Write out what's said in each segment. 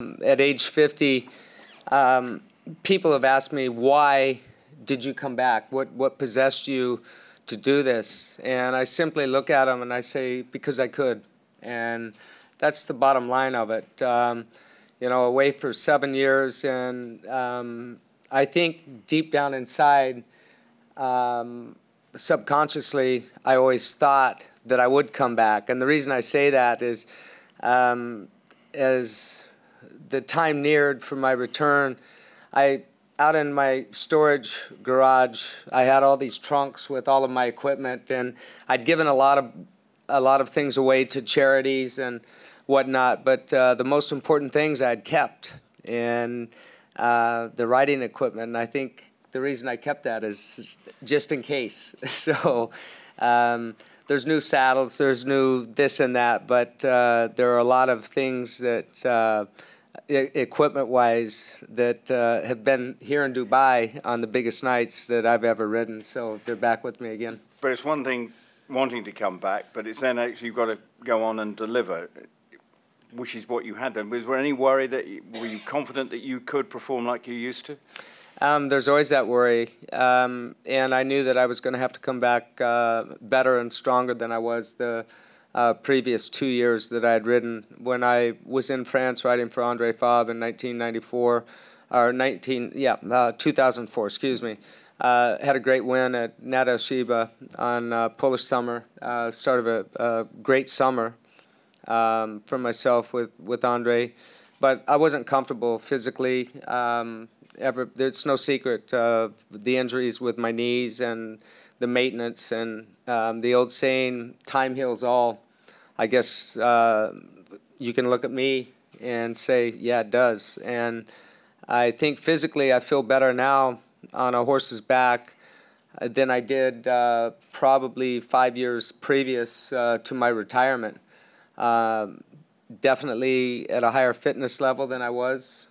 At age 50, people have asked me, why did you come back? What possessed you to do this? And I simply look at them and I say, because I could. And that's the bottom line of it. You know, away for 7 years, and I think deep down inside, subconsciously, I always thought that I would come back. And the reason I say that is, as the time neared for my return, out in my storage garage, I had all these trunks with all of my equipment, and I'd given a lot of things away to charities and whatnot. But the most important things I'd kept, and the riding equipment. And I think the reason I kept that is just in case. So there's new saddles, there's new this and that, but there are a lot of things that equipment-wise that have been here in Dubai on the biggest nights that I've ever ridden. So they're back with me again. But it's one thing wanting to come back, but it's then actually you've got to go on and deliver, which is what you had done. Was there any worry that were you confident that you could perform like you used to? There's always that worry, and I knew that I was going to have to come back better and stronger than I was the previous 2 years that I had ridden. When I was in France riding for Andre Fabre in 1994, or 2004, excuse me, had a great win at Nada Shiba on Polish summer. Start of a great summer for myself with Andre, but I wasn't comfortable physically. There's no secret the injuries with my knees and the maintenance, and the old saying, time heals all. I guess you can look at me and say, yeah, it does. And I think physically I feel better now on a horse's back than I did probably 5 years previous to my retirement. Definitely at a higher fitness level than I was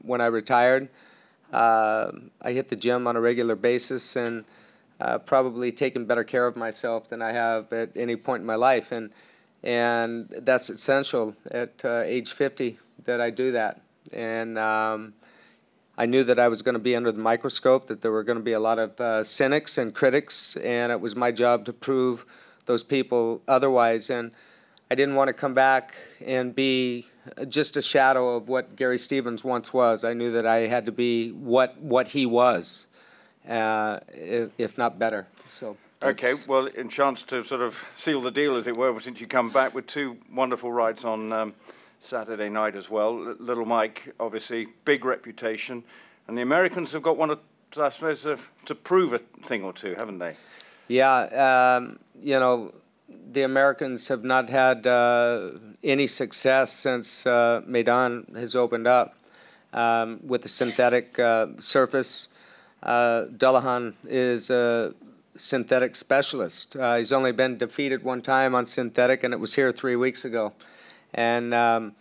when I retired. I hit the gym on a regular basis, and probably taken better care of myself than I have at any point in my life. And that's essential at age 50 that I do that. And I knew that I was going to be under the microscope, that there were going to be a lot of cynics and critics, and it was my job to prove those people otherwise. And I didn't want to come back and be just a shadow of what Gary Stevens once was. I knew that I had to be what he was, if not better. So. Okay, well, in chance to sort of seal the deal, as it were, since you come back with two wonderful rides on Saturday night as well. Little Mike, obviously, big reputation, and the Americans have got one, I suppose, to prove a thing or two, haven't they? Yeah, you know, the Americans have not had any success since Maidan has opened up with the synthetic surface. Dullahan is a synthetic specialist. He's only been defeated one time on synthetic, and it was here 3 weeks ago. And,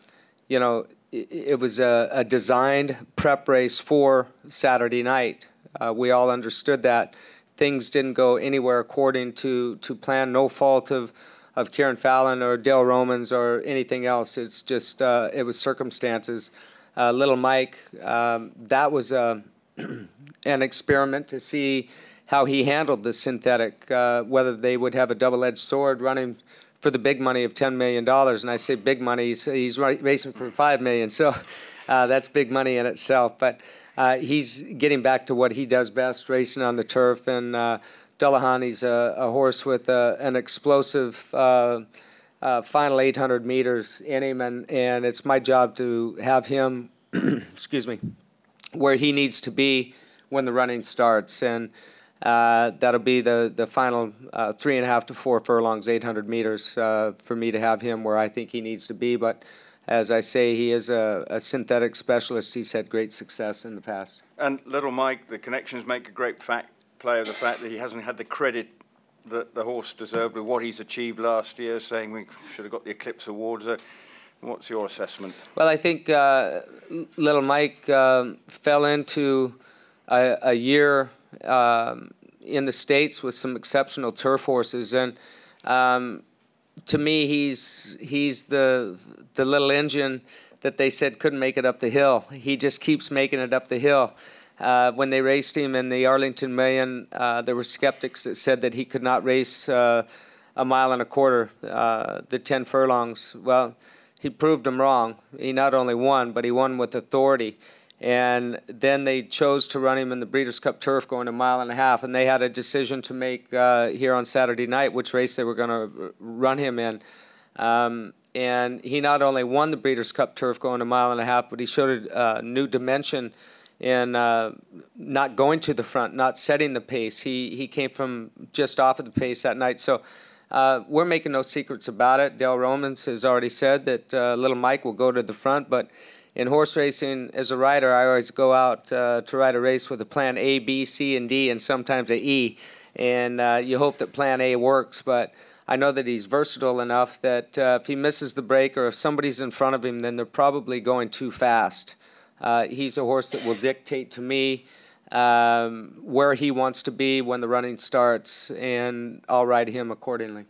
you know, it was a designed prep race for Saturday night. We all understood that. Things didn't go anywhere according to plan. No fault of Kieran Fallon or Dale Romans or anything else. It's just, it was circumstances. Little Mike, that was an experiment to see how he handled the synthetic, whether they would have a double-edged sword running for the big money of $10 million. And I say big money, he's racing for $5 million. So that's big money in itself. But he's getting back to what he does best, racing on the turf. And Dullahan, he's a horse with an explosive final 800 meters in him. And it's my job to have him, excuse me, where he needs to be when the running starts. And that'll be the final 3.5 to 4 furlongs, 800 meters, for me to have him where I think he needs to be. But as I say, he is a synthetic specialist. He's had great success in the past. And Little Mike, the connections make a great play of the fact that he hasn't had the credit that the horse deserved with what he's achieved last year, saying we should have got the Eclipse Awards. What's your assessment? Well, I think Little Mike fell into a year in the States with some exceptional turf horses, and to me, he's the little engine that they said couldn't make it up the hill. He just keeps making it up the hill. When they raced him in the Arlington Million, there were skeptics that said that he could not race a mile and a quarter, the 10 furlongs. Well, he proved them wrong. He not only won, but he won with authority. And then they chose to run him in the Breeders' Cup Turf going a mile and a half, and they had a decision to make here on Saturday night which race they were going to run him in. And he not only won the Breeders' Cup Turf going a mile and a half, but he showed a new dimension in not going to the front, not setting the pace. He came from just off of the pace that night. So we're making no secrets about it. Dale Romans has already said that Little Mike will go to the front, but in horse racing, as a rider, I always go out to ride a race with a plan A, B, C, and D, and sometimes a E. And you hope that plan A works, but I know that he's versatile enough that if he misses the break or if somebody's in front of him, then they're probably going too fast. He's a horse that will dictate to me where he wants to be when the running starts, and I'll ride him accordingly.